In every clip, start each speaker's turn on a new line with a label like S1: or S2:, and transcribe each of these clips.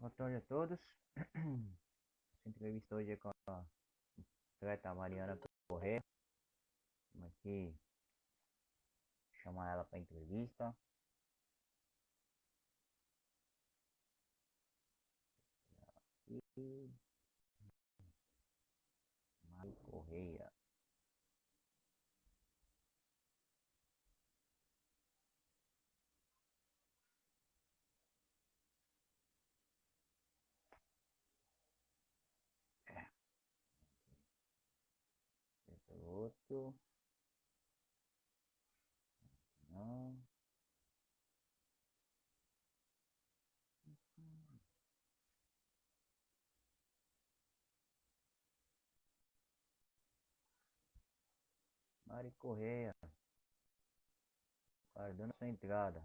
S1: Boa tarde a todos. Essa entrevista hoje é com a atleta Mariana Corrêa. Vamos aqui chamar ela para entrevista. E Mari Corrêa. Esse é o outro. Não. Mari Corrêa. Guardando sua entrada.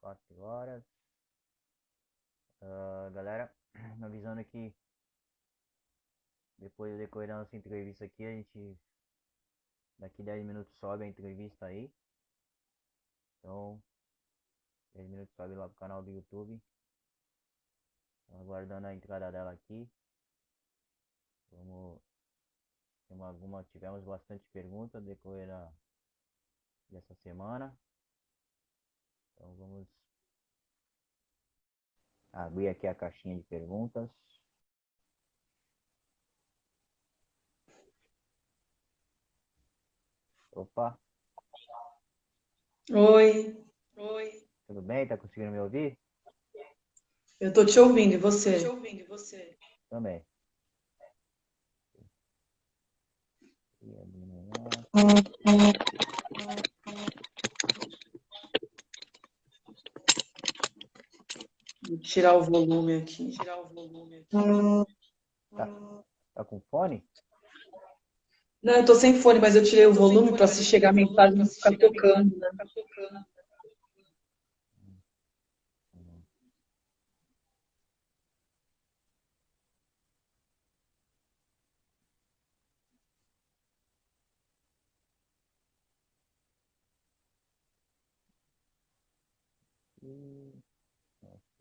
S1: 4 horas. Galera, avisando que depois do decorrer da nossa entrevista aqui, a gente daqui 10 minutos sobe a entrevista aí. Então, 10 minutos sobe lá pro canal do YouTube. Tô aguardando a entrada dela aqui. Tivemos bastante perguntas no decorrer dessa semana. Então vamos abrir aqui a caixinha de perguntas. Opa!
S2: Oi,
S1: Tudo bem? Tá conseguindo me ouvir?
S2: eu tô te ouvindo, e você?
S1: Também.
S2: Vou tirar o volume aqui.
S1: Tá com fone?
S2: Não, eu tô sem fone, mas eu tirei o volume para se chegar a mensagem não ficar tocando, né?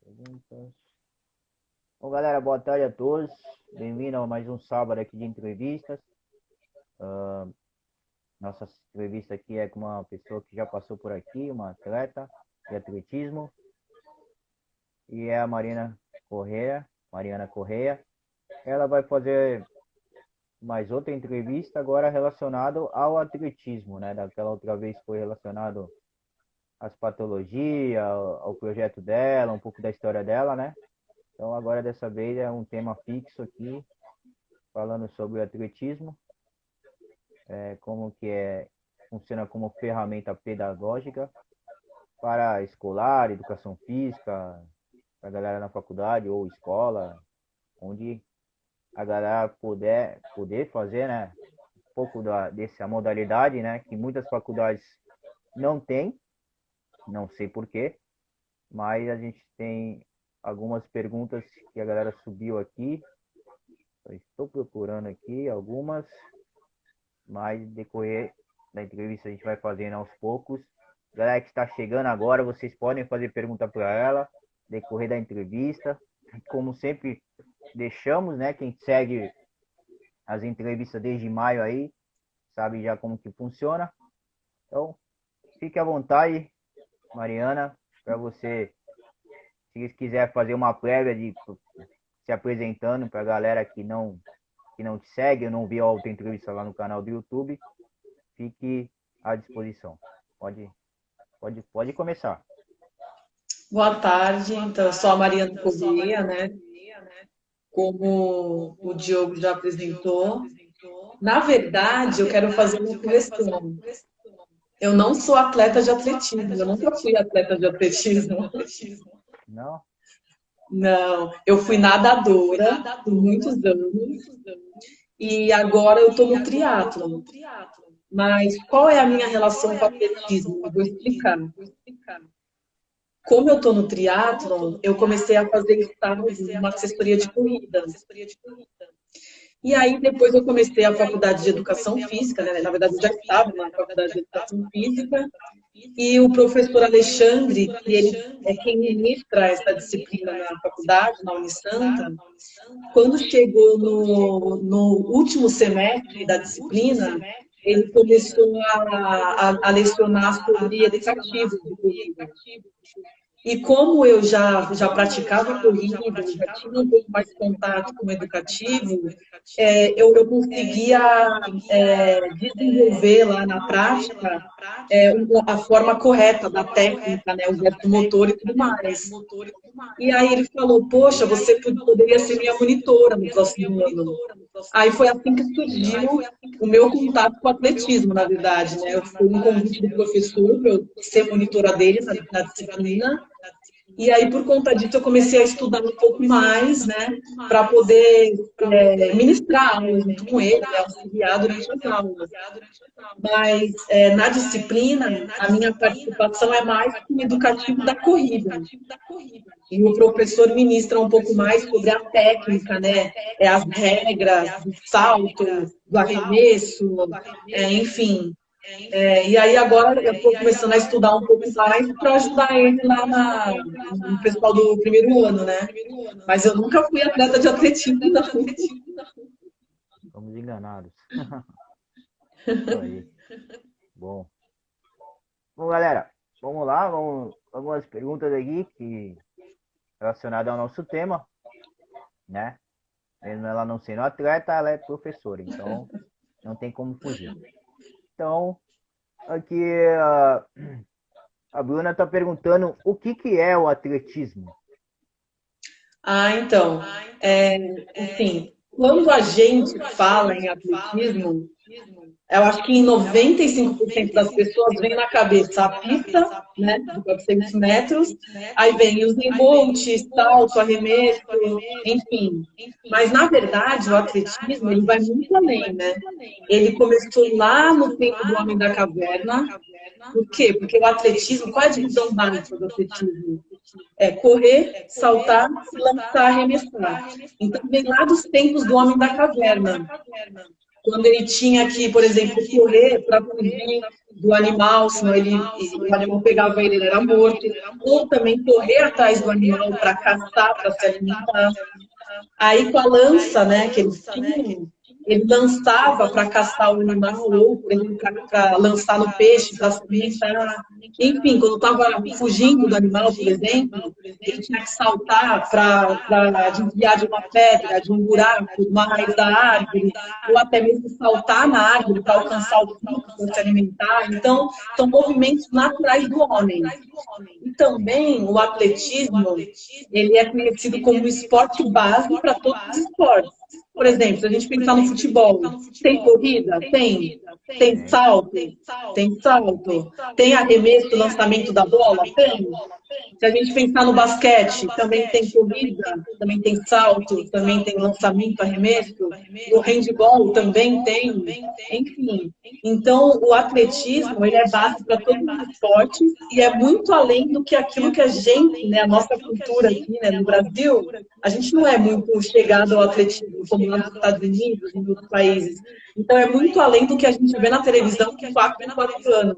S1: Perguntas. Bom, galera, boa tarde a todos. Bem-vindo a mais um sábado aqui de entrevistas. Nossa entrevista aqui é com uma pessoa que já passou por aqui, uma atleta de atletismo. E é a Mariana Corrêa. Ela vai fazer mais outra entrevista agora relacionada ao atletismo, né? Daquela outra vez foi relacionado às patologias, ao projeto dela, um pouco da história dela, né? Então agora dessa vez é um tema fixo aqui, falando sobre o atletismo, como que funciona como ferramenta pedagógica para escolar, educação física, para a galera na faculdade ou escola, onde a galera poder fazer, né, um pouco dessa modalidade, né, que muitas faculdades não têm, não sei porquê, mas a gente tem algumas perguntas que a galera subiu aqui. Eu estou procurando aqui algumas, mas no decorrer da entrevista a gente vai fazendo aos poucos. Galera que está chegando agora, vocês podem fazer pergunta para ela no decorrer da entrevista. Como sempre deixamos, né, quem segue as entrevistas desde maio aí, sabe já como que funciona. Então, fique à vontade, Mariana, para você, se quiser fazer uma prévia de se apresentando para a galera que não te segue, eu não vi a outra entrevista lá no canal do YouTube, fique à disposição. Pode começar.
S2: Boa tarde, então eu sou a Mariana Corrêa, né? Como o Diogo já apresentou. Na verdade, eu quero fazer uma correção. Eu não sou atleta de atletismo, eu nunca fui atleta de atletismo.
S1: Não?
S2: Não, eu fui nadadora por muitos anos e agora eu estou no triatlo. Mas qual é a minha relação com o atletismo? Eu vou explicar. Como eu estou no triatlon, eu comecei a fazer estágio numa assessoria de corrida. E aí, depois eu comecei a faculdade de Educação Física, né? Na verdade, eu já estava na faculdade de Educação Física, e o professor Alexandre, que ele é quem ministra essa disciplina na faculdade, na Unisanta, quando chegou no último semestre da disciplina, ele começou a lecionar sobre educativo de corrida. E como eu já praticava corrida, já tinha um pouco mais de contato com o educativo, eu conseguia desenvolver lá na prática a forma correta da técnica, né, o gesto motor e tudo mais. E aí ele falou, poxa, você poderia ser minha monitora no próximo ano. Aí foi assim que surgiu o meu contato com o atletismo, na verdade, né? Foi um convite do professor para eu ser monitora dele na disciplina. E aí, por conta disso, eu comecei a estudar um pouco mais, né, para poder ministrar aulas junto com ele, né, auxiliar durante as aulas. Mas, na disciplina, a minha participação é mais com o educativo da corrida. E o professor ministra um pouco mais sobre a técnica, né, as regras do salto, do arremesso, enfim. E aí agora eu estou começando a estudar um pouco mais para ajudar ele lá no pessoal do primeiro ano, né? Mas eu nunca fui atleta de atletismo, não.
S1: Fomos enganados. Isso aí. Bom. Bom, galera, vamos lá. Algumas perguntas aqui relacionadas ao nosso tema, né? Mesmo ela não sendo atleta, ela é professora, então não tem como fugir. Então, aqui a Bruna está perguntando o que é o atletismo.
S2: Então, assim, quando a gente fala em atletismo, eu acho que em 95% das pessoas vem na cabeça a pista, né, de 400 metros, aí vem os Bolt, salto, arremesso, enfim. Mas, na verdade, o atletismo, ele vai muito além, né? Ele começou lá no tempo do Homem da Caverna. Por quê? Porque o atletismo, qual é a divisão básica do atletismo? É correr, saltar, lançar, arremessar. Então, vem lá dos tempos do Homem da Caverna. Quando ele tinha que, por exemplo, correr para fugir do animal, senão o animal pegava ele, ele era morto. Ou também correr atrás do animal para caçar, para se alimentar. Aí com a lança, né, que eles tinham, ele lançava para caçar o animal ou para lançar no peixe, para se alimentar. Enfim, quando estava fugindo do animal, por exemplo, ele tinha que saltar para desviar de uma pedra, de um buraco, de uma raiz da árvore, ou até mesmo saltar na árvore para alcançar o fruto, para se alimentar. Então, são movimentos naturais do homem. E também o atletismo, ele é conhecido como um esporte base para todos os esportes. Por exemplo, se a gente pensar no futebol, tem corrida? Tem. Tem salto? Tem salto. Tem arremesso, lançamento da bola? Tem. Se a gente pensar no basquete, também tem corrida, também tem salto, também tem lançamento, arremesso. No handball também tem. Enfim. Então, o atletismo, ele é base para todos os esportes e é muito além do que aquilo que a gente, né, a nossa cultura aqui, né, no Brasil, a gente não é muito chegado ao atletismo, como lá nos Estados Unidos, em outros países. Então, é muito além do que a gente vê na televisão com 4 em 4 anos.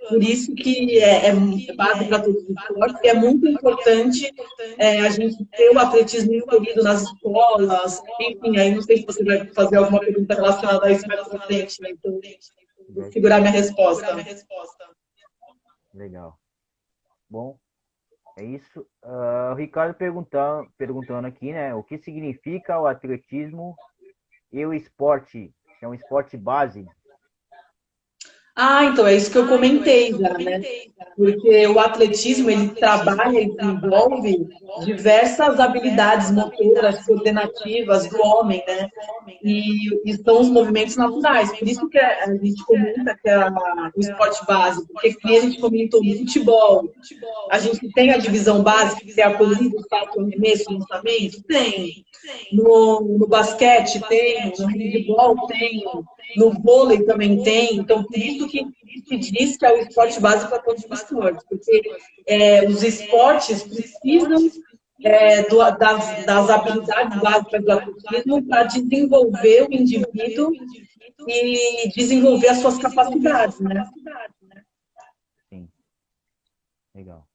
S2: Por isso que é base para todos os esportes e é muito importante a gente ter o atletismo incluído nas escolas. Enfim, aí não sei se você vai fazer alguma pergunta relacionada a isso mais para frente, né? Então, vou segurar minha resposta.
S1: Legal. Bom, é isso. O Ricardo perguntando aqui, né? O que significa o atletismo e o esporte? É um esporte base?
S2: Então é isso que eu comentei já, né? Porque o atletismo, ele trabalha e desenvolve diversas habilidades motoras, coordenativas do homem, né? E são os movimentos naturais. Por isso que a gente comenta que é o esporte básico, porque como a gente comentou no futebol, a gente tem a divisão básica, que é a corrida, o salto, o arremesso, o lançamento? Tem. No basquete tem, no handebol tem, no vôlei também tem. Então, por isso que se diz que é o esporte básico para todos os esportes, porque os esportes precisam das habilidades básicas do atletismo para desenvolver o indivíduo e desenvolver as suas capacidades, né?
S1: Sim, legal.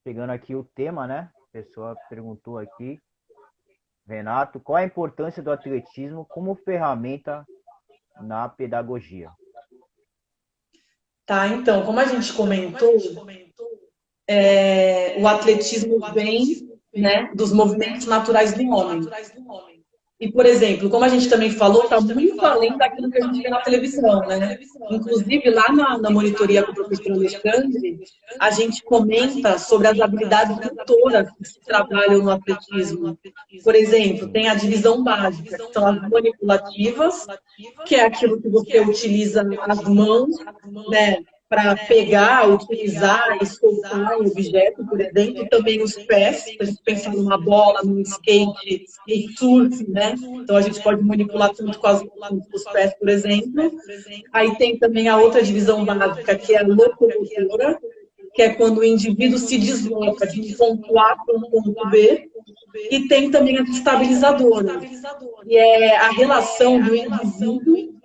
S1: Pegando aqui o tema, né? A pessoa perguntou aqui, Renato, qual a importância do atletismo como ferramenta na pedagogia?
S2: Tá, então, como a gente comentou, o atletismo vem, né, dos movimentos naturais do homem. E, por exemplo, como a gente também falou, está muito além daquilo que a gente vê na televisão, né? Inclusive, lá na monitoria com o professor Alexandre, a gente comenta sobre as habilidades motoras que se trabalham no atletismo. Por exemplo, tem a divisão básica, que são as manipulativas, que é aquilo que você utiliza as mãos, né, para pegar, utilizar e soltar um objeto, por exemplo, e também os pés, se a gente pensar numa bola, num skate, no surf, né? Então a gente pode manipular tanto com os pés, por exemplo. Aí tem também a outra divisão básica, que é a locomotora, que é quando o indivíduo se desloca de um ponto A para um ponto B, e tem também as estabilizadoras, que é a relação do indivíduo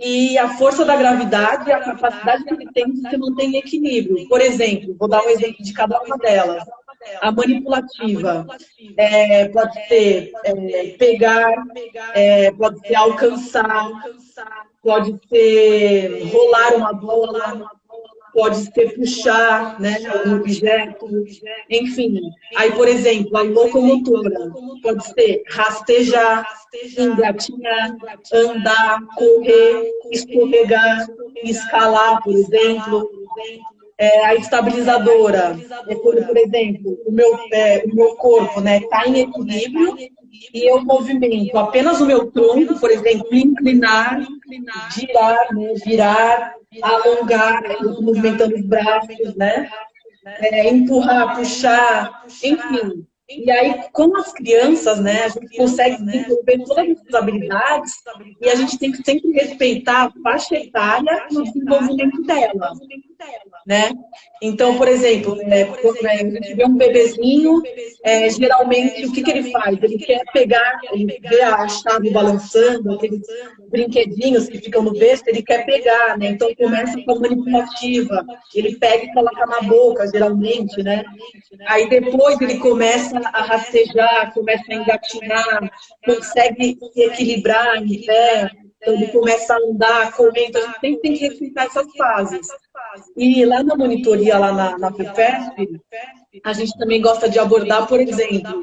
S2: e a força da gravidade e a capacidade que ele tem de se manter em equilíbrio. Por exemplo, vou dar um exemplo de cada uma delas. A manipulativa pode ser pegar, pode ser alcançar, pode ser rolar uma bola, pode ser puxar, né, um objeto, enfim. Aí, por exemplo, a locomotora pode ser rastejar, engatinhar, andar, correr, escorregar, escalar, por exemplo. A estabilizadora é quando, por exemplo, o meu corpo está em equilíbrio e eu movimento apenas o meu tronco, por exemplo, inclinar, girar, né, virar, alongar, movimentando os braços, né? Empurrar, puxar, enfim. E aí, com as crianças, né, a gente consegue desenvolver todas essas habilidades e a gente tem que sempre respeitar a faixa etária no desenvolvimento dela, né? Então, por exemplo, a gente vê um bebezinho, geralmente, o que ele faz? Ele quer pegar, ele vê a chave balançando, aqueles brinquedinhos que ficam no berço, ele quer pegar, né? Então, começa com a manipulativa, ele pega e coloca na boca, geralmente, né? Aí depois ele começa a rastejar, começa a engatinar, consegue se equilibrar em pé, então ele começa a andar, correr, então a gente sempre tem que respeitar essas fases. E lá na monitoria, lá na FEFESP, a gente também gosta de abordar, por exemplo,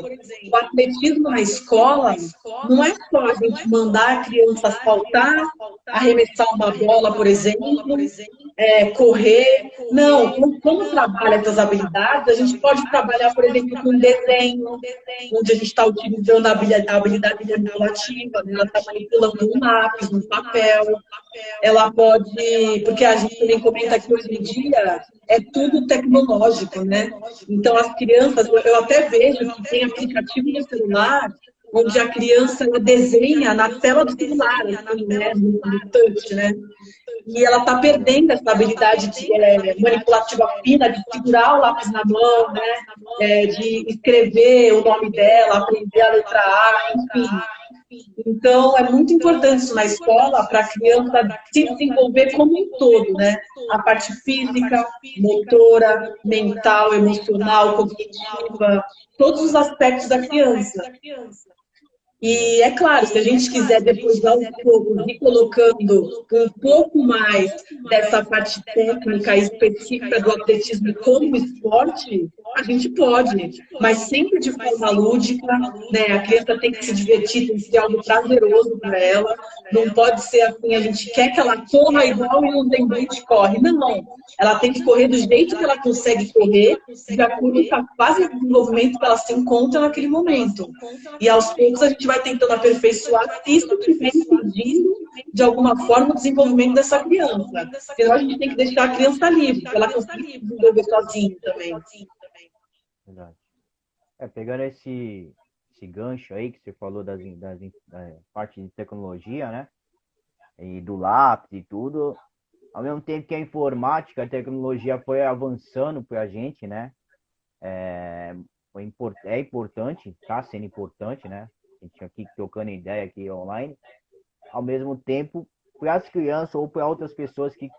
S2: o atletismo na escola não é só a gente mandar a criança saltar, arremessar uma bola, por exemplo, correr. Não, como trabalha essas habilidades, a gente pode trabalhar, por exemplo, com desenho, onde a gente está utilizando a habilidade manipulativa, né? Ela está manipulando um lápis, um papel, ela pode, porque a gente também comenta que hoje em dia é tudo tecnológico, né? Então as crianças, eu até vejo que tem aplicativo no celular onde a criança ela desenha na tela do celular, assim, né? No touch, né? E ela está perdendo essa habilidade manipulativa fina, de segurar o lápis na mão, né? De escrever o nome dela, aprender a letra A, enfim. Então, é muito importante isso na escola para a criança se desenvolver como um todo, né? A parte física, motora, mental, emocional, cognitiva, todos os aspectos da criança. E é claro, se a gente quiser depois, aos poucos, ir colocando um pouco mais dessa parte técnica e específica do atletismo como esporte, a gente pode, mas sempre de forma lúdica, né? A criança tem que se divertir, tem que ser algo prazeroso para ela. Não pode ser assim, a gente quer que ela corra igual e um lembrete corre. Não, ela tem que correr do jeito que ela consegue correr, de acordo com a fase de desenvolvimento que ela se encontra naquele momento. E aos poucos a gente vai tentando aperfeiçoar se isso estiver impedindo, de alguma forma, o desenvolvimento dessa criança. Senão a gente tem que deixar a criança livre, para ela conseguir se desenvolver sozinha também.
S1: Verdade. Pegando esse gancho aí que você falou da parte de tecnologia, né? E do lápis e tudo, ao mesmo tempo que a informática, a tecnologia foi avançando para a gente, né? É, é importante, está sendo importante, né? A gente aqui trocando ideia aqui online. Ao mesmo tempo, para as crianças ou para outras pessoas que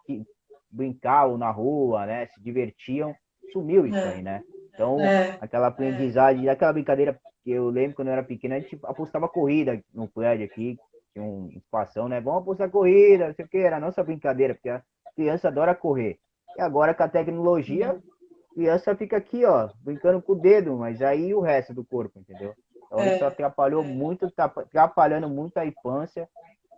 S1: brincavam na rua, né? Se divertiam, sumiu isso aí, né? Então,
S2: É,
S1: aquela aprendizagem, aquela brincadeira que eu lembro quando eu era pequeno, a gente apostava corrida no prédio aqui, tinha um espação, né? Vamos apostar corrida, não sei o que, era a nossa brincadeira, porque a criança adora correr. E agora com a tecnologia, a criança fica aqui, ó, brincando com o dedo, mas aí o resto do corpo, entendeu? Então isso
S2: é,
S1: atrapalhou muito, tá atrapalhando muito a infância.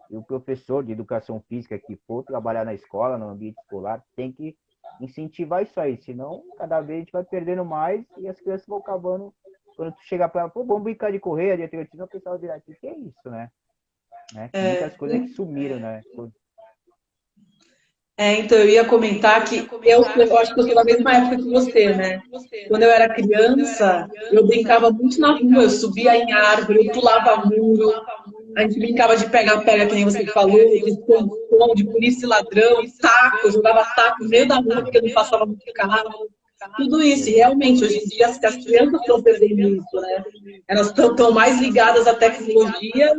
S1: E o professor de educação física que for trabalhar na escola, no ambiente escolar, tem que incentivar isso aí, senão cada vez a gente vai perdendo mais e as crianças vão acabando. Quando tu chegar para ela, pô, vamos brincar de correr, de atletismo, o pessoal dirá, o que é isso, né? Muitas
S2: é.
S1: coisas que sumiram, né?
S2: Então, eu ia comentar que eu acho que eu sou da mesma época que você, né? Quando eu era criança, eu brincava muito na rua, eu subia em árvore, eu pulava muro, a gente brincava de pegar-pega, que nem você falou, de esconde-esconde, polícia e ladrão, taco, eu jogava taco no meio da rua porque não passava muito carro. Tudo isso, e realmente, hoje em dia, as crianças estão perdendo isso, né? Elas estão mais ligadas à tecnologia,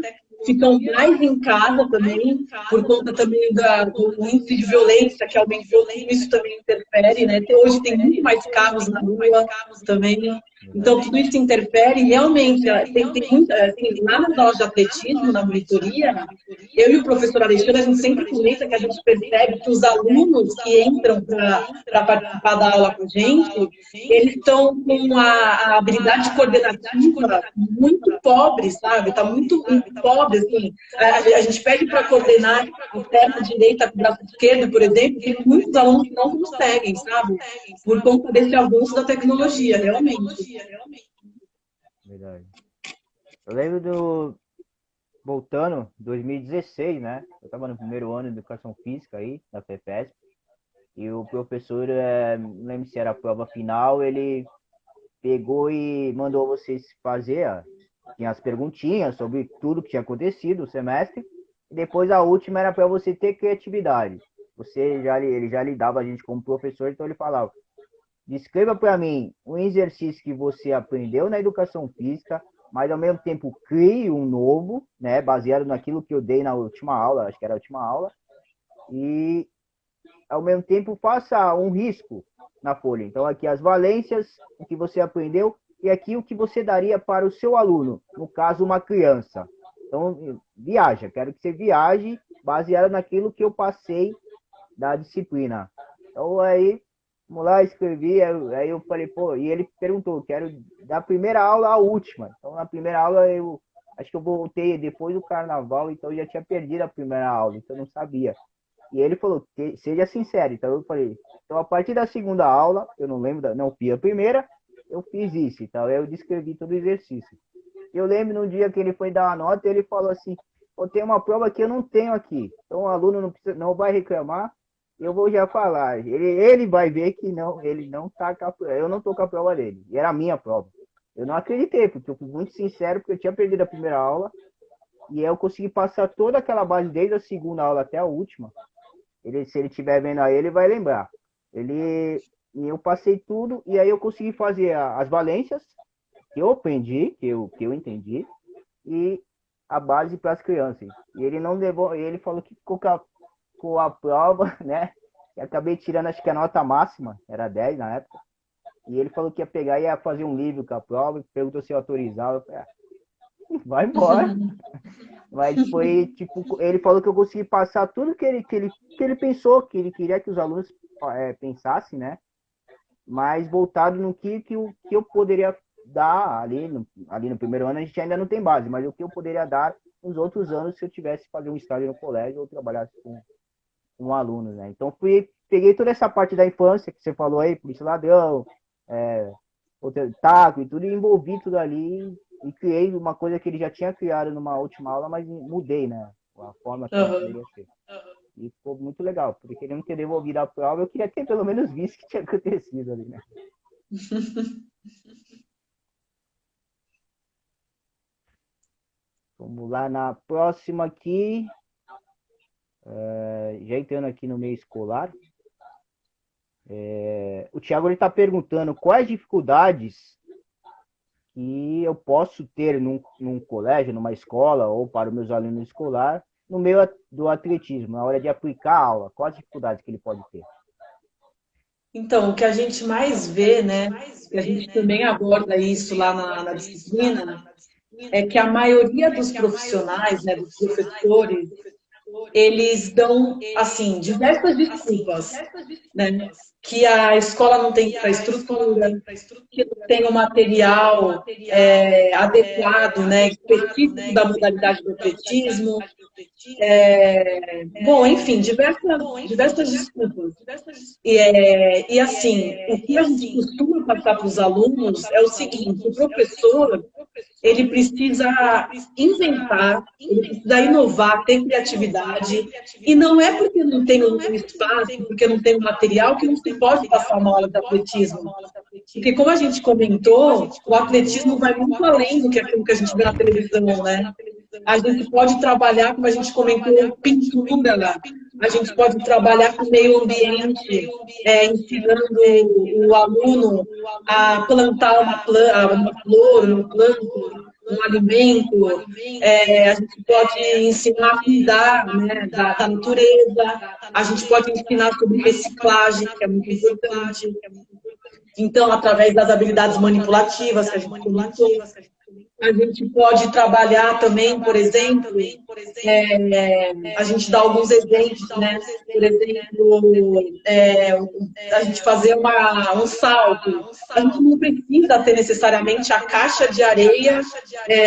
S2: ficam mais em casa também, por conta também do índice de violência que aumentou, tudo isso também interfere, né? Até hoje tem muito mais carros na rua também, então tudo isso interfere e realmente tem muita, assim, lá nas aulas de atletismo, na monitoria, eu e o professor Alexandre, a gente sempre comenta que a gente percebe que os alunos que entram para participar da aula com a gente, eles estão com a habilidade coordenativa muito pobre, sabe? Está muito pobre, assim. A gente pede para coordenar a perna direita com o braço esquerdo, por exemplo, tem muitos alunos que não conseguem, sabe? Por conta desse avanço da tecnologia, realmente.
S1: Verdade. Eu lembro do, voltando, 2016, né? Eu estava no primeiro ano de educação física aí, da FEPESP, e o professor, não lembro se era a prova final, ele pegou e mandou vocês fazer, ó, tinha as perguntinhas sobre tudo que tinha acontecido no semestre, e depois a última era para você ter criatividade. Ele já lidava a gente como professor, então ele falava: descreva para mim um exercício que você aprendeu na educação física, mas ao mesmo tempo crie um novo, né, baseado naquilo que eu dei na última aula, acho que era a última aula, e ao mesmo tempo faça um risco na folha. Então aqui as valências, o que você aprendeu e aqui o que você daria para o seu aluno, no caso uma criança. Então viaja, quero que você viaje baseado naquilo que eu passei da disciplina. Então aí, vamos lá, escrevi, aí eu falei, pô, e ele perguntou, quero da primeira aula à última. Então na primeira aula eu acho que eu voltei depois do carnaval, então eu já tinha perdido a primeira aula, então eu não sabia. E ele falou, seja sincero. Então eu falei, então a partir da segunda aula, eu não lembro, não fiz a primeira, eu fiz isso. Então eu descrevi todo o exercício. Eu lembro no dia que ele foi dar uma nota, ele falou assim, eu tenho uma prova que eu não tenho aqui. Então o aluno não, precisa, não vai reclamar, eu vou já falar. Ele vai ver que não, ele não tá com a prova, eu não tô com a prova dele. E era a minha prova. Eu não acreditei, porque eu fui muito sincero, porque eu tinha perdido a primeira aula, e eu consegui passar toda aquela base desde a segunda aula até a última. Se ele estiver vendo aí, ele vai lembrar. E eu passei tudo e aí eu consegui fazer as valências que eu aprendi, que eu entendi, e a base para as crianças. E ele não levou, ele falou que ficou com a prova, né? E acabei tirando, acho que a nota máxima, era 10 na época. E ele falou que ia pegar e ia fazer um livro com a prova, e perguntou se eu autorizava. Eu falei, vai embora. Mas foi tipo, ele falou que eu consegui passar tudo que ele pensou, que ele queria que os alunos pensassem, né? Mas voltado no que eu poderia dar ali no primeiro ano, a gente ainda não tem base, mas o que eu poderia dar nos outros anos se eu tivesse fazer um estágio no colégio ou trabalhasse com alunos, né? Então peguei toda essa parte da infância que você falou aí, polícia ladrão, é, taco e tudo, e envolvi tudo ali e criei uma coisa que ele já tinha criado numa última aula, mas mudei, né? A forma que
S2: Uhum.
S1: poderia ser. E ficou muito legal, porque ele não ter devolvido a prova, eu queria ter pelo menos visto o que tinha acontecido ali, né? Vamos lá na próxima aqui. Já entrando aqui no meio escolar, o Thiago está perguntando quais dificuldades que eu posso ter num colégio, numa escola, ou para os meus alunos escolar, no meio do atletismo, na hora de aplicar a aula. Quais as dificuldades que ele pode ter?
S2: Então, o que a gente mais vê, né, e a gente também aborda isso lá na disciplina, é que a maioria dos profissionais, né, dos professores, eles dão, assim, diversas desculpas, né? Que a escola não tem infraestrutura, que não tem o material adequado, né, específico da modalidade do atletismo. Bom, enfim, diversas desculpas. E assim, o que a gente costuma passar para os alunos é o seguinte: o professor ele precisa inventar, ele precisa inovar, ter criatividade. E não é porque não tem um espaço, porque não tem um material, que não se pode passar uma aula de atletismo. Porque, como a gente comentou, o atletismo vai muito além do que aquilo que a gente vê na televisão, né? A gente pode trabalhar, como a gente comentou, pintura, a gente pode trabalhar com o meio ambiente, ensinando o aluno a plantar uma flor, um planto, um alimento. A gente pode ensinar a cuidar, né, da natureza, a gente pode ensinar sobre reciclagem, que é muito importante. Então, através das habilidades manipulativas que a gente comentou, a gente pode trabalhar também, por exemplo, a gente dá alguns exemplos, né? Por exemplo, a gente fazer um salto. A gente não precisa ter necessariamente a caixa de areia,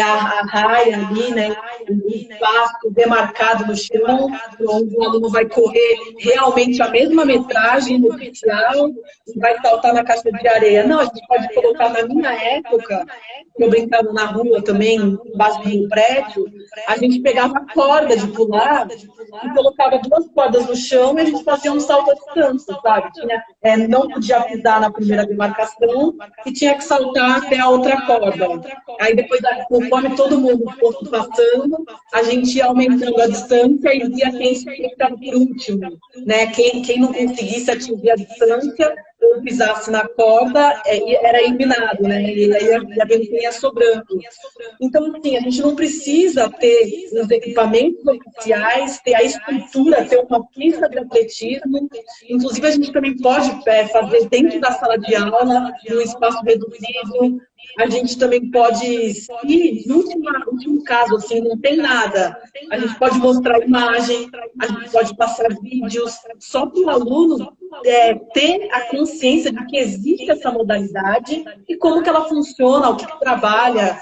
S2: a raia ali, né? Um espaço demarcado no chão, onde o aluno vai correr realmente a mesma metragem oficial e vai saltar na caixa de areia. Não, a gente pode colocar na minha época, eu brincava na rua também, embaixo do prédio, a gente pegava a corda de pular e colocava 2 cordas no chão e a gente fazia um salto à distância, sabe? Não podia pisar na primeira demarcação e tinha que saltar até a outra corda. Aí depois, conforme todo mundo fosse passando, a gente ia aumentando a distância e via quem ficava por último, né? Quem não conseguisse atingir a distância ou pisasse na corda, era eliminado, né? E aí ia vendo quem ia sobrando. Então, assim, a gente não precisa ter os equipamentos oficiais, ter a estrutura, ter uma pista de atletismo. Inclusive, a gente também pode fazer dentro da sala de aula, num espaço reduzido. A gente também pode, se no último caso, assim, não tem nada, a gente pode mostrar imagem, a gente pode passar vídeos, só para o aluno ter a consciência de que existe essa modalidade e como que ela funciona, o que trabalha,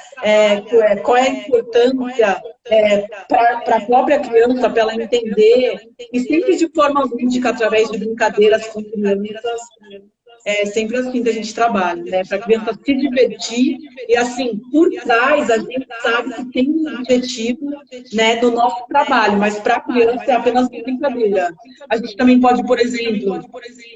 S2: qual é a importância para a própria criança, para ela entender, e sempre de forma lúdica, através de brincadeiras com crianças. É sempre assim que a gente trabalha, né? Para a criança se divertir e, assim, por trás, a gente sabe que tem um objetivo, né, do nosso trabalho, mas para a criança é apenas uma brincadeira. A gente também pode, por exemplo,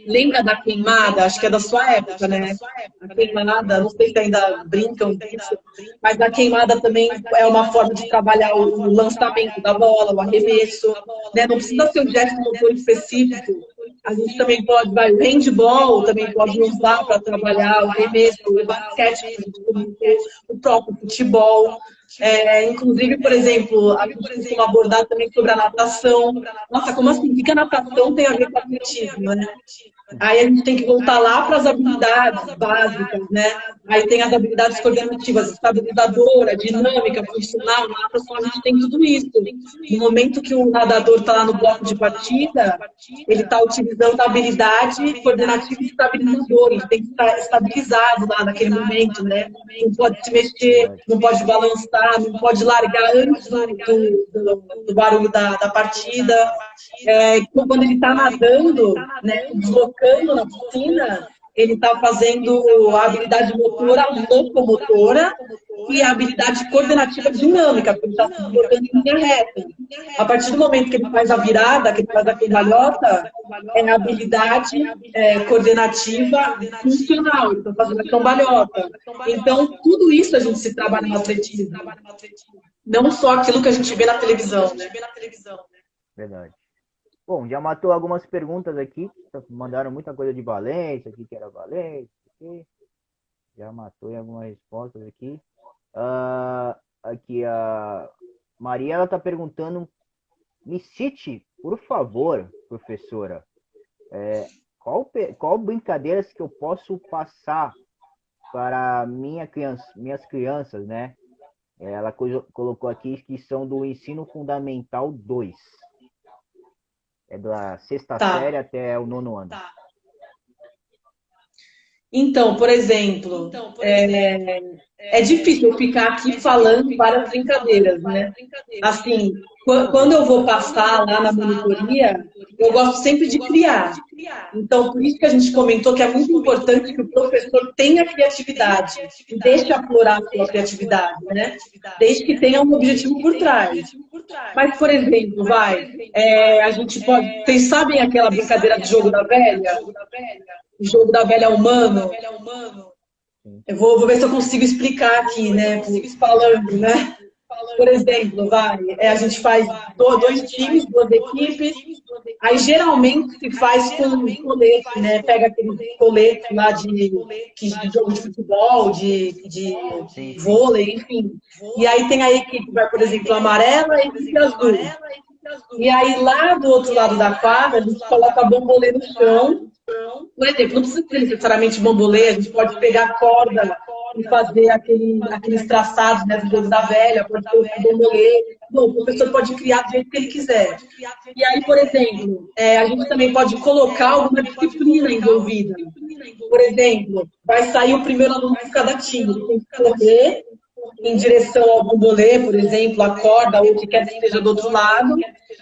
S2: lembra da queimada? Acho que é da sua época, né? A queimada, não sei se ainda brincam disso, mas a queimada também é uma forma de trabalhar o lançamento da bola, o arremesso, né? Não precisa ser um gesto motor específico. A gente também pode, o handball também pode usar para trabalhar o arremesso, o basquete, o próprio futebol. Inclusive, por exemplo, a gente costuma abordar também sobre a natação. Nossa, como assim? O que a natação tem a ver com o atletismo, né? Aí a gente tem que voltar lá para as habilidades básicas, né? Aí tem as habilidades coordenativas, estabilizadora, dinâmica, funcional, na natação a gente tem tudo isso. No momento que o nadador está lá no bloco de partida, ele está utilizando a habilidade coordenativa e estabilizadora, ele tem que estar estabilizado lá naquele momento, né? Não pode se mexer, não pode balançar, não pode largar antes do barulho da partida. Quando ele está nadando, né, deslocando na piscina, ele está fazendo a habilidade motora locomotora e a habilidade coordenativa dinâmica, porque ele está se deslocando em linha reta. A partir do momento que ele faz a virada, que ele faz a cambalhota, é a habilidade coordenativa funcional, ele está fazendo a cambalhota. Então, tudo isso a gente se trabalha no atletismo. Não só aquilo que a gente vê na televisão, né?
S1: Verdade. Bom, já matou algumas perguntas aqui. Mandaram muita coisa de Valência, aqui que era Valência. Aqui. Já matou em algumas respostas aqui. Aqui a Maria, ela está perguntando, me cite, por favor, professora, qual brincadeiras que eu posso passar para minhas crianças, né? Ela colocou aqui que são do ensino fundamental 2. É da sexta série até o 9º ano.
S2: Então, por exemplo, é difícil eu ficar aqui falando várias brincadeiras, né? Assim, quando eu vou passar lá na monitoria, eu gosto sempre de criar. Então, por isso que a gente comentou que é muito importante que o professor tenha criatividade e deixe aflorar a sua criatividade, né? Desde que tenha um objetivo por trás. Mas, por exemplo, a gente pode... Vocês sabem aquela brincadeira de jogo da velha? O jogo da velha humano? Eu vou ver se eu consigo explicar aqui, né? Falando, né? Por exemplo, a gente faz 2 times, 2 equipes. Aí geralmente se faz com colete, né? Pega aquele colete lá de jogo de futebol, de vôlei, enfim. E aí tem a equipe, por exemplo, amarela e a equipe azul. E aí lá do outro lado da quadra, a gente coloca bambolê no chão. Por exemplo, não precisa ser necessariamente bambolê, a gente pode pegar a corda e fazer aqueles traçados, né, do jogo da velha, pode ter o bambolê. Bom, o professor pode criar do jeito que ele quiser. E aí, por exemplo, a gente também pode colocar alguma disciplina envolvida. Por exemplo, vai sair o primeiro aluno de cada time, ele tem que correr em direção ao bambolê, por exemplo, a corda, ou o que quer que esteja do outro lado.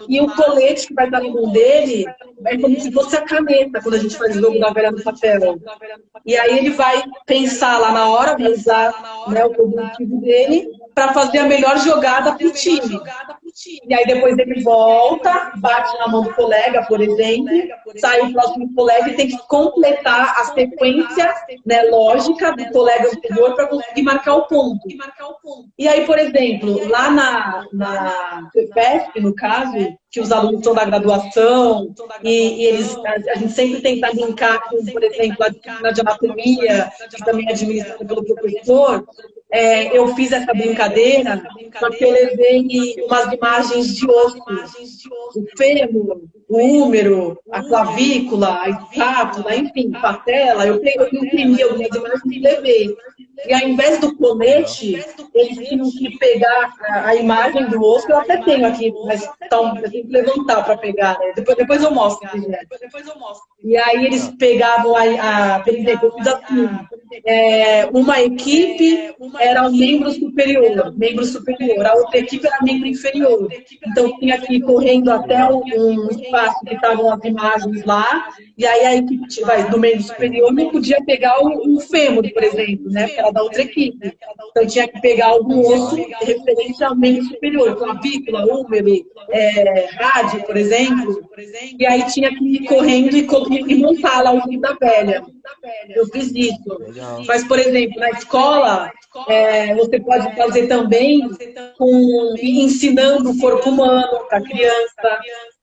S2: E o colete que vai estar na mão dele é como se fosse a caneta, quando a gente faz o jogo da velha no papel. E aí ele vai pensar lá na hora, vai usar, né, o cognitivo dele para fazer a melhor jogada para o time. E aí depois ele volta, bate na mão do colega, por exemplo, sai o próximo colega e tem que completar a sequência, né, lógica do colega anterior para conseguir marcar o ponto. E aí, por exemplo, lá na FEPESP, no caso, que os alunos estão na graduação, e a gente sempre tenta linkar com, por exemplo, a disciplina de anatomia, que também é administrada pelo professor. Eu fiz essa brincadeira porque eu levei umas imagens de osso, o fêmur, o úmero, a clavícula, a escápula, enfim, patela. Eu imprimi algumas imagens e levei. E ao invés do colete, eles tinham que pegar a imagem do osso, que eu até tenho aqui, mas então, eu tenho que levantar para pegar, né? Depois eu mostro. E aí eles pegavam por exemplo, eu fiz assim, uma equipe era um membro superior, a outra equipe era membro inferior. Então tinha que ir correndo até um espaço que estavam as imagens lá, e aí a equipe do membro superior não podia pegar o fêmur, por exemplo, né? Porque era da outra equipe. Então tinha que pegar algum osso referente ao membro superior, clavícula, úmero, rádio, por exemplo. E aí tinha que ir correndo e montar lá o jogo da velha. Eu fiz isso. Mas, por exemplo, na escola, você pode fazer também ensinando o corpo humano para a criança.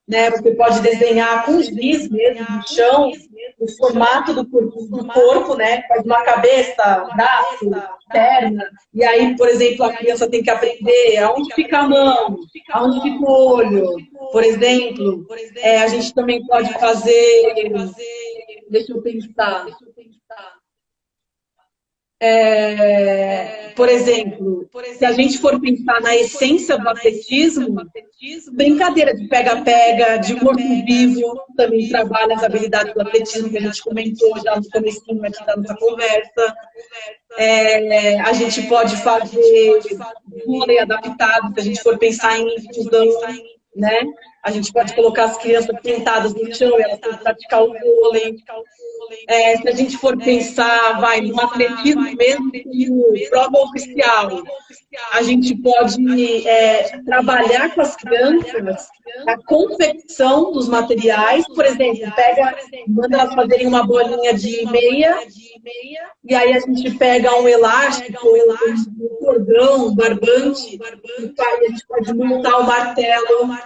S2: Né? Você pode desenhar com giz mesmo no chão o formato do corpo, né? Faz uma cabeça, braço, perna. E aí, por exemplo, a criança tem que aprender aonde fica a mão, aonde fica o olho. Por exemplo, a gente também pode fazer... Deixa eu pensar. Por exemplo, se a gente for pensar na essência do atletismo, brincadeira de pega-pega, de morto-vivo, também trabalha as habilidades do atletismo que a gente comentou já no comecinho aqui da nossa conversa. A gente pode fazer vôlei adaptado, se a gente for pensar em inclusão, né? A gente pode colocar as crianças sentadas no chão e elas podem praticar o vôlei. Se a gente for pensar, no atletismo mesmo, como prova oficial, a gente pode trabalhar com as crianças a confecção dos materiais. Por exemplo, manda elas fazerem uma bolinha de meia, e aí a gente pega um elástico, um cordão, um barbante, e a gente pode montar o martelo.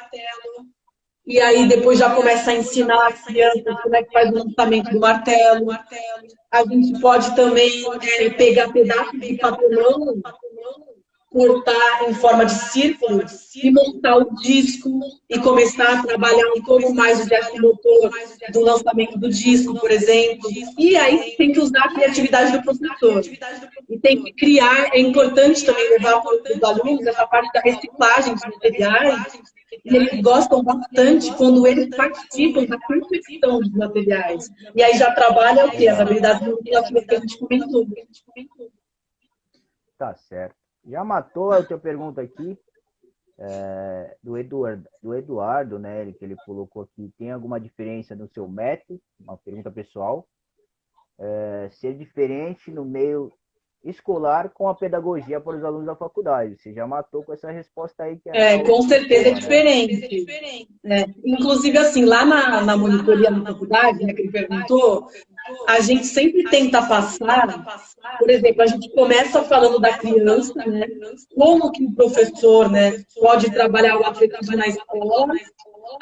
S2: e aí depois já começa a ensinar as crianças como é que faz o lançamento do martelo. A gente pode também pegar pedaços de papelão, cortar em forma de círculo e montar o disco e começar a trabalhar um pouco mais o gesto motor do lançamento do disco, por exemplo. E aí tem que usar a criatividade do professor. E tem que criar, é importante também levar para os alunos essa parte da reciclagem de materiais, e eles gostam bastante quando eles participam da confecção dos materiais. E aí já trabalha o quê? As
S1: Legal.
S2: habilidades manipulativas que a gente comentou.
S1: Tá certo. Já matou a tua pergunta aqui, do Eduardo, né? Que ele colocou aqui, tem alguma diferença no seu método? Uma pergunta pessoal. Ser diferente no meio escolar com a pedagogia para os alunos da faculdade. Você já matou com essa resposta aí que
S2: Com certeza é
S1: tema, né?
S2: diferente. Inclusive, assim, lá na monitoria na faculdade, né, que ele perguntou, a gente sempre tenta passar, por exemplo, a gente começa falando da criança, né, como que o professor, né, pode trabalhar o atletismo na escola,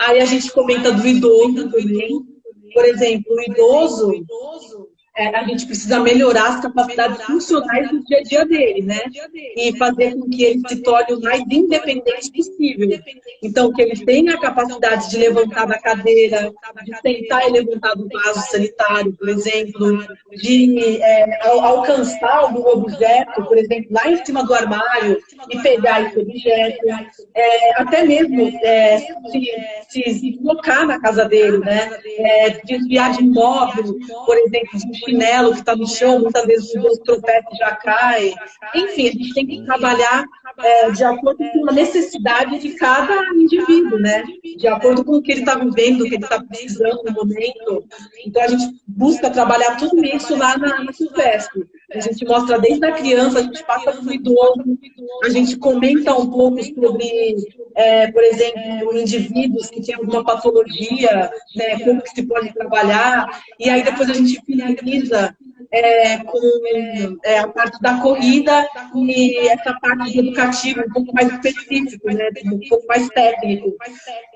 S2: aí a gente comenta do idoso também. Por exemplo, o idoso, a gente precisa melhorar as capacidades funcionais do dia a dia dele, né? E fazer com que ele se torne o mais independente possível. Então, que ele tenha a capacidade de levantar da cadeira, de sentar e levantar do vaso sanitário, por exemplo, de alcançar algum objeto, por exemplo, lá em cima do armário e pegar esse objeto. Até mesmo se colocar na casa dele, né? Desviar de móvel, por exemplo, de chinelo que está no chão, muitas vezes o idoso tropeça e já cai. Enfim, a gente tem que trabalhar de acordo com a necessidade de cada indivíduo, né? De acordo com o que ele está vivendo, o que ele está precisando no momento. Então, a gente busca trabalhar tudo isso lá na FUVESP. A gente mostra desde a criança, a gente passa para o idoso, a gente comenta um pouco sobre, por exemplo, indivíduos que têm alguma patologia, né, como que se pode trabalhar, e aí depois a gente finaliza com a parte da corrida e essa parte educativa um pouco mais específica, né, um pouco mais técnico.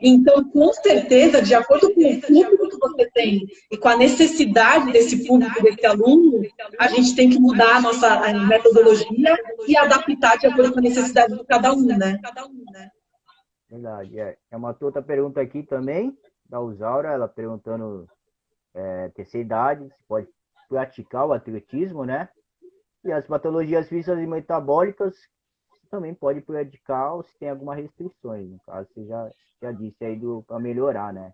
S2: Então, com certeza, de acordo com o público que você tem e com a necessidade desse público, desse aluno, a gente tem que mudar a nossa metodologia e adaptar de acordo com a necessidade de cada um, né?
S1: Verdade, é uma outra pergunta aqui também, da Usaura, ela perguntando terceira idade, se pode praticar o atletismo, né? E as patologias físicas e metabólicas também pode praticar ou se tem alguma restrições. No caso, você já disse aí para melhorar, né?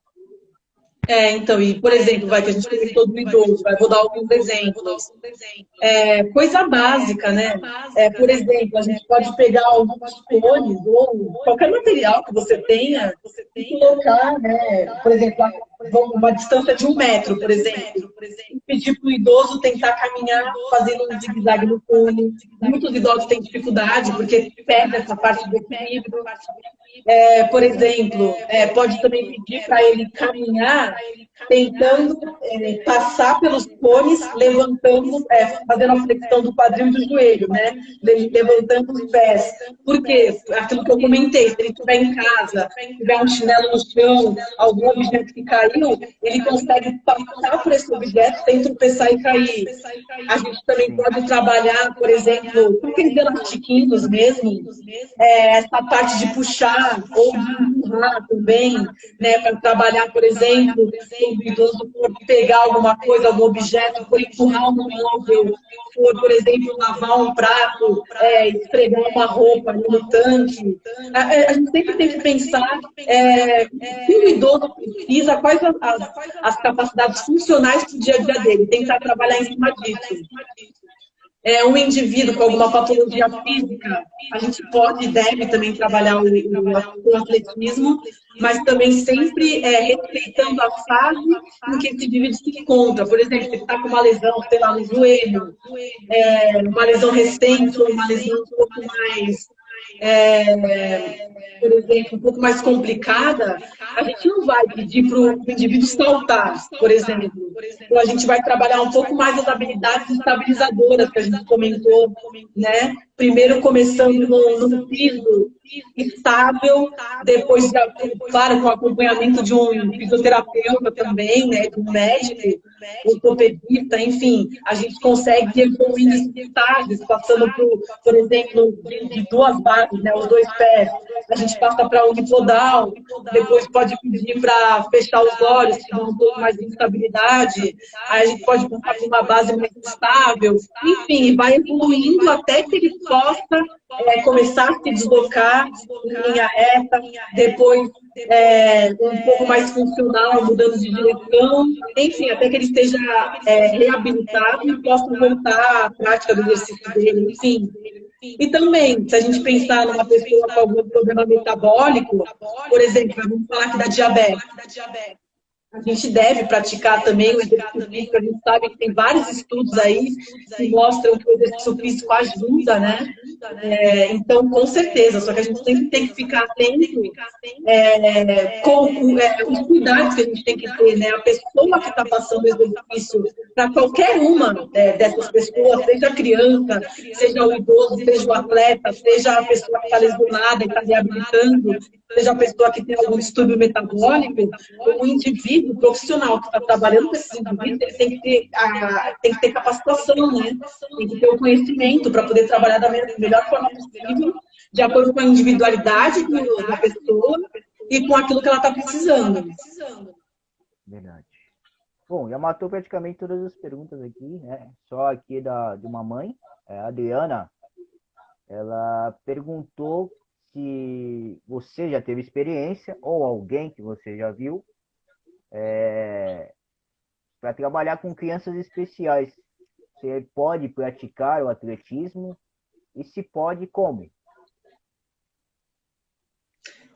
S2: Então, e por exemplo, vai que a gente comentou do idoso, vou dar alguns exemplos. Coisa básica, né? Por exemplo, a gente pode pegar alguns cones ou qualquer material que você tenha e colocar, né? Por exemplo, uma distância de 1 metro, por exemplo, e pedir para o idoso tentar caminhar fazendo um zigue-zague no cone. Muitos idosos têm dificuldade porque perde essa parte do equilíbrio. Por exemplo, pode também pedir para ele caminhar tentando passar pelos cones, levantando, fazendo a flexão do quadril e do joelho, né? Levantando os pés. Por quê? Aquilo que eu comentei, se ele estiver em casa, tiver um chinelo no chão, algum objeto que caiu, ele consegue passar por esse objeto sem tropeçar e cair. A gente também pode trabalhar, por exemplo, com aqueles elastiquinhos mesmo, essa parte de puxar ou de empurrar também, né? Para trabalhar, por exemplo, o idoso for pegar alguma coisa, algum objeto, for empurrar um móvel, for, por exemplo, lavar um prato, esfregar uma roupa ali no tanque. A gente sempre tem que pensar o que o idoso precisa, quais as capacidades funcionais para o dia a dia dele, tentar trabalhar em cima disso. Um indivíduo com alguma patologia física, a gente pode e deve também trabalhar o atletismo, mas também sempre respeitando a fase em que esse indivíduo se encontra. Por exemplo, se ele está com uma lesão, sei lá, no joelho, uma lesão recente ou uma lesão um pouco mais por exemplo, um pouco mais complicada, a gente não vai pedir para o indivíduo saltar, por exemplo. Então, a gente vai trabalhar um pouco mais as habilidades estabilizadoras que a gente comentou, né? Primeiro começando no piso estável, depois, claro, com acompanhamento de um fisioterapeuta também, né? De um médico, ortopedista, enfim, a gente consegue evoluir esses estágios, passando por exemplo, de duas bases, né? Os dois pés, a gente passa para unipodal, depois pode pedir para fechar os olhos, que dá um pouco mais de instabilidade, aí a gente pode passar por uma base mais estável, enfim, vai evoluindo até que ele possa começar a se deslocar em linha reta, depois um pouco mais funcional, mudando de direção, enfim, até que ele esteja reabilitado e possa voltar à prática do exercício dele, enfim. E também, se a gente pensar numa pessoa com algum problema metabólico, por exemplo, vamos falar aqui da diabetes. A gente deve praticar também o exercício físico, a gente sabe que tem vários estudos aí que mostram que o exercício físico ajuda, né? Então, com certeza, só que a gente sempre tem que ficar atento com os cuidados que a gente tem que ter, né? A pessoa que está passando o exercício, para qualquer uma dessas pessoas, seja a criança, seja o idoso, seja o atleta, seja a pessoa que está lesionada e está reabilitando, seja a pessoa que tem algum distúrbio metabólico, o indivíduo profissional que está trabalhando com esses indivíduos, ele tem que ter capacitação, né? Tem que ter o conhecimento para poder trabalhar da melhor forma possível, de acordo com a individualidade da pessoa e com aquilo que ela está precisando.
S1: Verdade. Bom, já matou praticamente todas as perguntas aqui, né? Só aqui de uma mãe, a Adriana, ela perguntou se você já teve experiência, ou alguém que você já viu, para trabalhar com crianças especiais. Você pode praticar o atletismo? E se pode, como?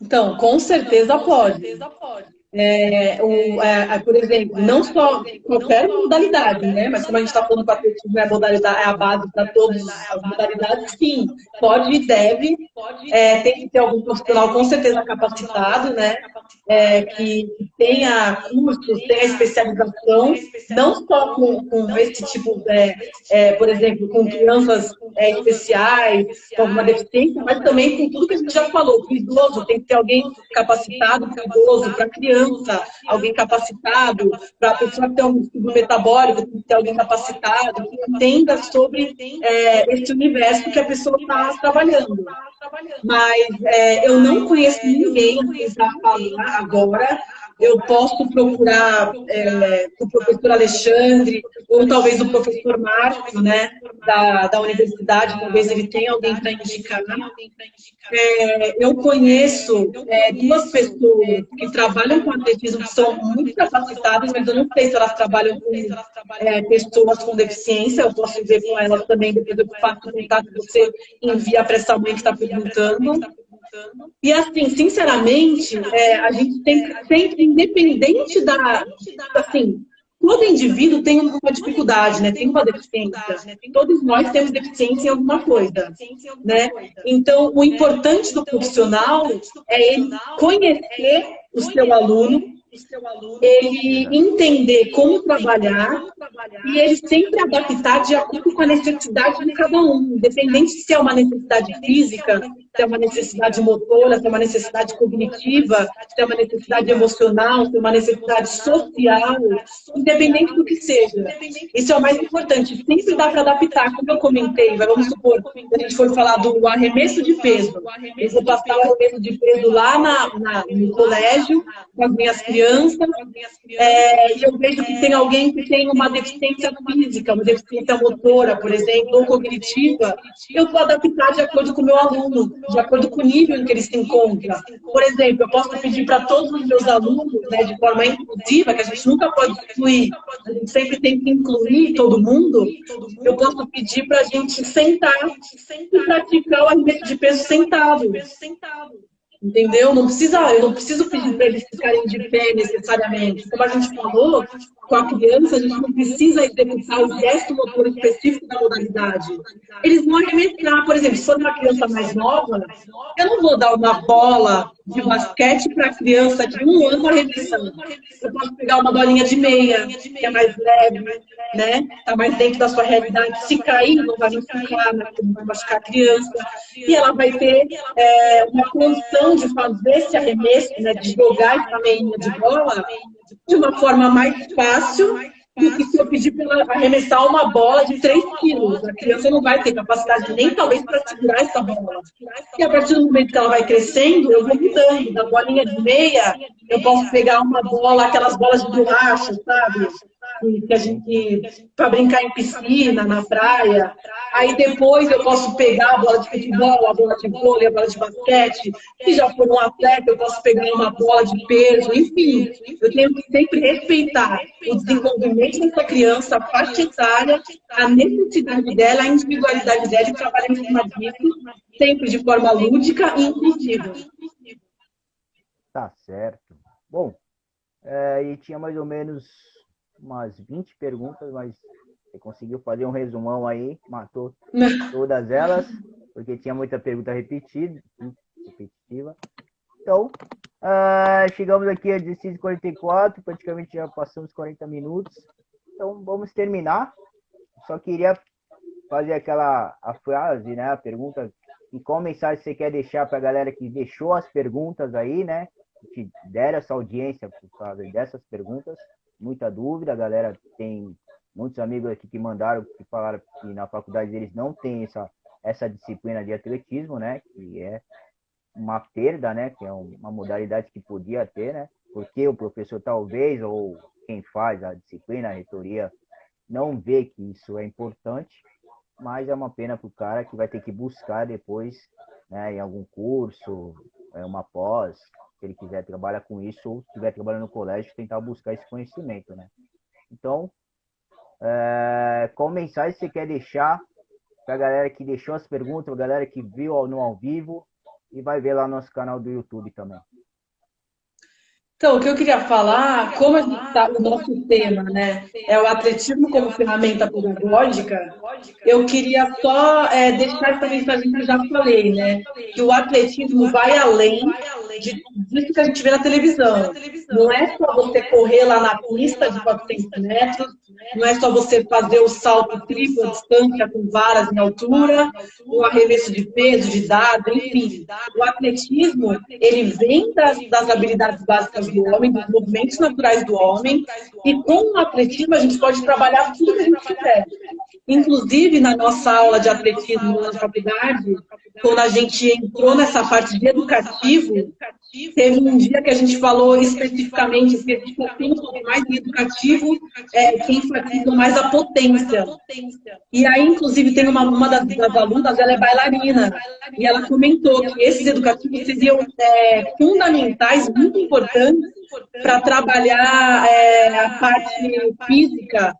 S2: Então, com certeza pode. Por exemplo, não só qualquer modalidade, né? Mas como a gente está falando que o atletismo é a base para todas as modalidades, sim, pode e deve. Tem que ter algum profissional com certeza capacitado, né? Que tenha cursos, tenha especialização, não só com esse tipo, por exemplo, com crianças especiais, com alguma deficiência, mas também com tudo que a gente já falou. Para o idoso, tem que ter alguém capacitado para o idoso, para a criança, alguém capacitado, para a pessoa que tem um distúrbio metabólico, tem que ter alguém capacitado, que entenda sobre esse universo que a pessoa está trabalhando. Mas eu não conheço ninguém para falar agora. Eu posso procurar o professor Alexandre, ou talvez o professor Marco, né, da universidade, talvez ele tenha alguém para indicar. Eu conheço duas pessoas que trabalham com atletismo, que são muito capacitadas, mas eu não sei se elas trabalham com pessoas com deficiência. Eu posso ver com elas também, depois eu faço o contato que você envia para essa mãe que está perguntando. E assim, sinceramente, a gente tem que sempre, independente assim, todo indivíduo tem uma dificuldade, né? Tem uma deficiência. Todos nós temos deficiência em alguma coisa, né? Então, o importante do profissional é ele conhecer o seu aluno, ele entender como trabalhar e ele sempre adaptar de acordo com a necessidade de cada um, independente se é uma necessidade física, se é uma necessidade motora, se é uma necessidade cognitiva, se é uma necessidade emocional, se é uma necessidade social, independente do que seja. Isso é o mais importante, sempre dá para adaptar, como eu comentei, vamos supor, se a gente for falar do arremesso de peso, eu vou passar o arremesso de peso lá no colégio, com as minhas crianças, e eu vejo que tem alguém que tem uma deficiência física, uma deficiência motora, por exemplo, ou cognitiva, eu vou adaptar de acordo com o meu aluno, de acordo com o nível em que ele se encontra. Por exemplo, eu posso pedir para todos os meus alunos, né, de forma inclusiva, que a gente nunca pode excluir, a gente sempre tem que incluir todo mundo, eu posso pedir para a gente sentar e praticar o arremesso de peso sentado. Entendeu? Eu não preciso pedir para eles ficarem de pé necessariamente. Como a gente falou, com a criança, a gente não precisa executar o gesto motor específico da modalidade. Eles vão arremessar, por exemplo, se for uma criança mais nova, eu não vou dar uma bola de basquete para a criança de 1 ano arremessando. Eu posso pegar uma bolinha de meia, que é mais leve, né? Está mais dentro da sua realidade. Se cair, não vai machucar, não vai machucar a criança. E ela vai ter uma condição de fazer esse arremesso, né, de jogar essa meinha de bola de uma forma mais fácil do que se eu pedir para ela arremessar uma bola de 3 quilos. A criança não vai ter capacidade nem talvez para segurar essa bola. E a partir do momento que ela vai crescendo, eu vou mudando. Da bolinha de meia, eu posso pegar uma bola, aquelas bolas de borracha, sabe? Que a gente, para brincar em piscina, na praia. Aí depois eu posso pegar a bola de futebol, a bola de vôlei, a bola de basquete. Se já for um atleta, eu posso pegar uma bola de peso. Enfim, eu tenho que sempre respeitar o desenvolvimento dessa criança, a faixa etária, a necessidade dela, a individualidade dela e trabalhar em cima disso, sempre de forma lúdica e inclusiva.
S1: Tá certo. Bom, e tinha mais ou menos umas 20 perguntas, mas você conseguiu fazer um resumão aí, matou todas elas, porque tinha muita pergunta repetitiva. Então, chegamos aqui a 16h44, praticamente já passamos 40 minutos. Então, vamos terminar. Só queria fazer a frase, né, a pergunta, e qual mensagem você quer deixar para a galera que deixou as perguntas aí, né, que deram essa audiência por causa dessas perguntas. Muita dúvida, a galera tem muitos amigos aqui que mandaram, que falaram que na faculdade deles não tem essa disciplina de atletismo, né, que é uma perda, né, que é uma modalidade que podia ter, né, porque o professor talvez, ou quem faz a disciplina, a reitoria, não vê que isso é importante, mas é uma pena para o cara que vai ter que buscar depois, né, em algum curso, uma pós, se ele quiser trabalhar com isso, ou se estiver trabalhando no colégio, tentar buscar esse conhecimento, né? Então, qual mensagem você quer deixar para a galera que deixou as perguntas, a galera que viu no ao vivo e vai ver lá no nosso canal do YouTube também?
S2: Então, o que eu queria falar, como a gente tá, o nosso tema, né, é o atletismo como ferramenta pedagógica, eu queria só deixar essa mensagem que eu já falei, né, que o atletismo vai além disso que a gente vê na televisão. Não é só você correr lá na pista de 400 metros, não é só você fazer o salto triplo, a distância com varas em altura, o arremesso de peso, de dado, enfim. O atletismo, ele vem das habilidades básicas do homem, dos movimentos naturais do homem, e com o atletismo a gente pode trabalhar tudo que a gente quiser. Inclusive, na nossa aula de atletismo na faculdade, quando a gente entrou nessa parte de educativo, teve um dia que a gente falou especificamente que a gente tem mais em educativo, que enfatiza mais a potência. E aí, inclusive, tem uma das alunas, ela é bailarina, e ela comentou que esses educativos seriam fundamentais, muito importantes, para trabalhar a parte física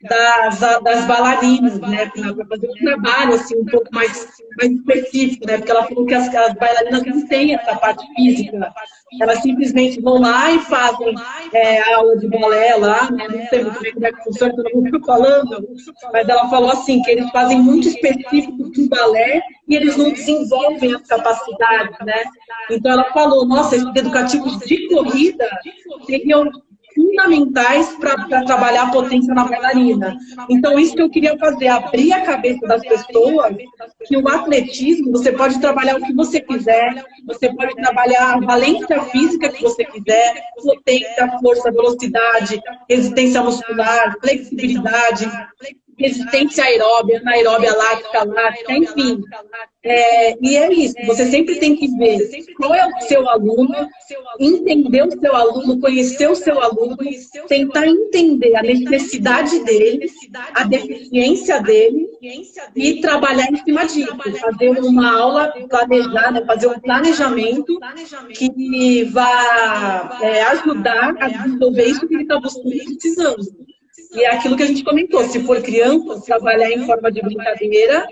S2: das bailarinas, né, para fazer um trabalho assim, um pouco mais específico, né, porque ela falou que as bailarinas não têm essa parte física, elas simplesmente vão lá e fazem a aula de balé lá, né, não sei muito bem como é que funciona, todo mundo fica falando, mas ela falou assim, que eles fazem muito específico do balé e eles não desenvolvem as capacidades, né, então ela falou, nossa, esses educativos de corrida seriam fundamentais para trabalhar a potência na bailarina. Então, isso que eu queria fazer, abrir a cabeça das pessoas, que o atletismo, você pode trabalhar o que você quiser, você pode trabalhar a valência física que você quiser, potência, força, velocidade, resistência muscular, flexibilidade, resistência aeróbia, anaeróbia lática, enfim. E é isso, você sempre tem que ver qual é o seu aluno, entender o seu aluno, conhecer o seu aluno, tentar entender a necessidade dele, a deficiência dele e trabalhar em cima disso, fazer uma aula planejada, fazer um planejamento que vai ajudar a desenvolver isso que ele está buscando e precisando. E é aquilo que a gente comentou, se for criança, trabalhar em forma de brincadeira.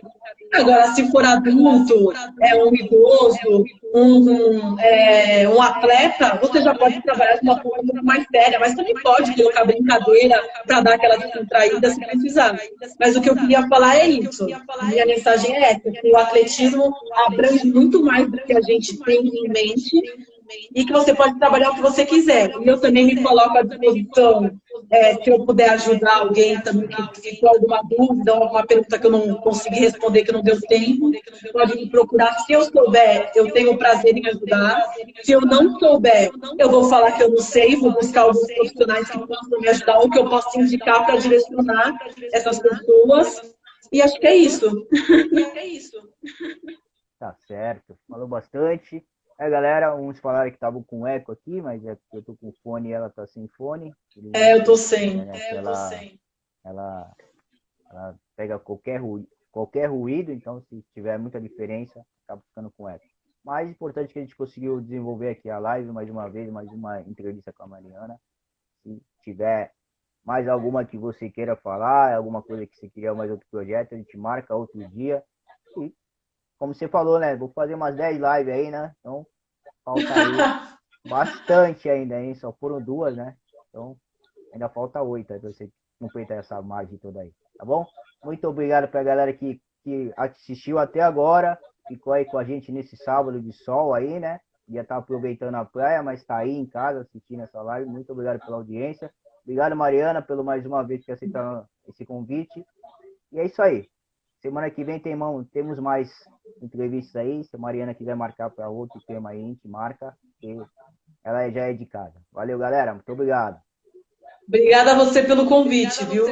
S2: Agora, se for adulto, um idoso, um atleta, você já pode trabalhar de uma forma muito mais séria, mas também pode colocar brincadeira para dar aquela descontraída se precisar. Mas o que eu queria falar é isso. Minha mensagem é essa, que o atletismo abrange muito mais do que a gente tem em mente e que você pode trabalhar o que você quiser. E eu também me coloco à disposição, se eu puder ajudar alguém também que ficou alguma dúvida, alguma pergunta que eu não consegui responder, que não deu tempo, pode me procurar. Se eu souber, eu tenho o prazer em ajudar. Se eu não souber, eu vou falar que eu não sei, vou buscar alguns profissionais que possam me ajudar ou que eu possa indicar para direcionar essas pessoas. E acho que é isso.
S1: Tá certo. Falou bastante. Galera, uns falaram que estavam com eco aqui, mas é porque eu tô com fone e ela tá sem fone.
S2: Eu tô sem.
S1: Ela pega qualquer ruído, então se tiver muita diferença, acaba ficando com eco. Mais importante que a gente conseguiu desenvolver aqui a live mais uma vez, mais uma entrevista com a Mariana. Se tiver mais alguma que você queira falar, alguma coisa que você queria, mais outro projeto, a gente marca outro dia. E, como você falou, né? Vou fazer umas 10 lives aí, né? Então, falta aí bastante ainda, hein? Só foram 2, né? Então, ainda falta 8 aí pra você completar essa margem toda aí, tá bom? Muito obrigado pra galera que assistiu até agora, ficou aí com a gente nesse sábado de sol aí, né? Já tá aproveitando a praia, mas tá aí em casa assistindo essa live. Muito obrigado pela audiência. Obrigado, Mariana, pelo mais uma vez que aceitaram esse convite. E é isso aí. Semana que vem temos mais entrevistas aí. Se a Mariana quiser marcar para outro tema aí, a gente marca, porque ela já é de casa. Valeu, galera. Muito obrigado.
S2: Obrigada a você pelo convite, viu?